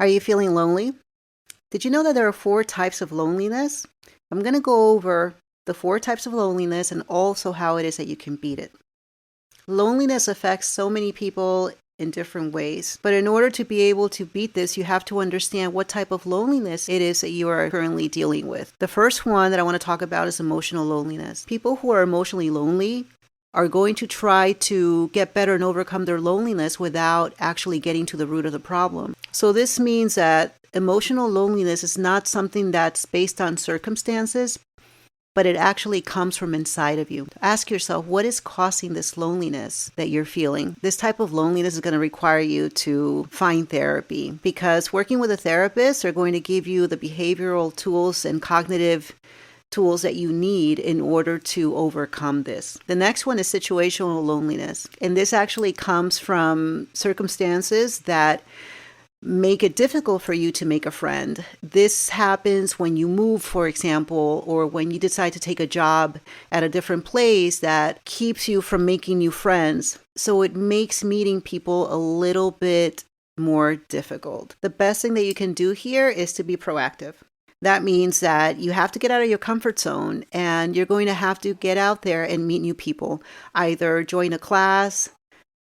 Are you feeling lonely? Did you know that there are 4 types of loneliness? I'm going to go over the 4 types of loneliness and also how it is that you can beat it. Loneliness affects so many people in different ways, but in order to be able to beat this, you have to understand what type of loneliness it is that you are currently dealing with. The first one that I want to talk about is emotional loneliness. People who are emotionally lonely are going to try to get better and overcome their loneliness without actually getting to the root of the problem. So this means that emotional loneliness is not something that's based on circumstances, but it actually comes from inside of you. Ask yourself, what is causing this loneliness that you're feeling? This type of loneliness is going to require you to find therapy, because working with a therapist are going to give you the behavioral tools and cognitive tools that you need in order to overcome this. The next one is situational loneliness. And this actually comes from circumstances that make it difficult for you to make a friend. This happens when you move, for example, or when you decide to take a job at a different place that keeps you from making new friends. So it makes meeting people a little bit more difficult. The best thing that you can do here is to be proactive. That means that you have to get out of your comfort zone, and you're going to have to get out there and meet new people. Either join a class,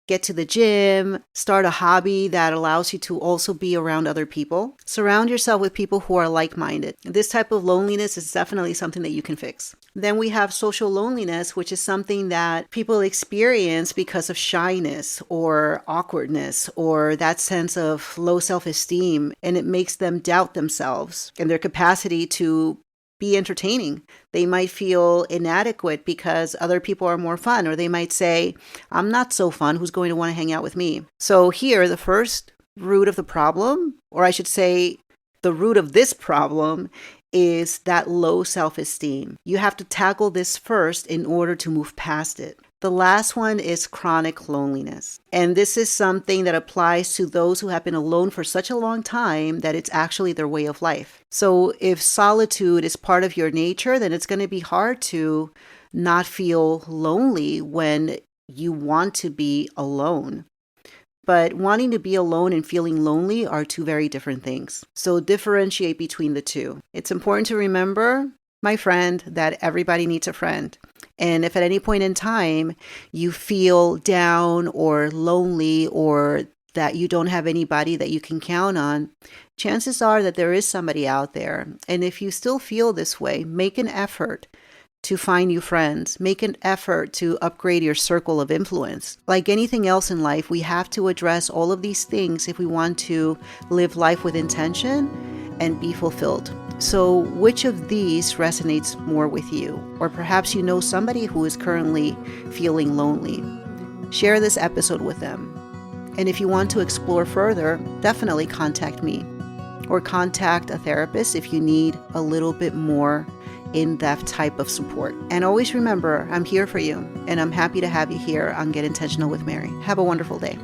get to the gym, start a hobby that allows you to also be around other people. Surround yourself with people who are like-minded. This type of loneliness is definitely something that you can fix. Then we have social loneliness, which is something that people experience because of shyness or awkwardness or that sense of low self-esteem, and it makes them doubt themselves and their capacity to be entertaining. They might feel inadequate because other people are more fun, or they might say, I'm not so fun, who's going to want to hang out with me? So here, the first root of the problem, or I should say the root of this problem, is that low self-esteem. You have to tackle this first in order to move past it. The last one is chronic loneliness. And this is something that applies to those who have been alone for such a long time that it's actually their way of life. So if solitude is part of your nature, then it's going to be hard to not feel lonely when you want to be alone. But wanting to be alone and feeling lonely are 2 very different things. So differentiate between the 2. It's important to remember, my friend, that everybody needs a friend. And if at any point in time you feel down or lonely or that you don't have anybody that you can count on, chances are that there is somebody out there. And if you still feel this way, make an effort to find new friends. Make an effort to upgrade your circle of influence. Like anything else in life, we have to address all of these things if we want to live life with intention and be fulfilled. So which of these resonates more with you? Or perhaps you know somebody who is currently feeling lonely. Share this episode with them. And if you want to explore further, definitely contact me or contact a therapist if you need a little bit more in-depth type of support. And always remember, I'm here for you, and I'm happy to have you here on Get Intentional with Mary. Have a wonderful day.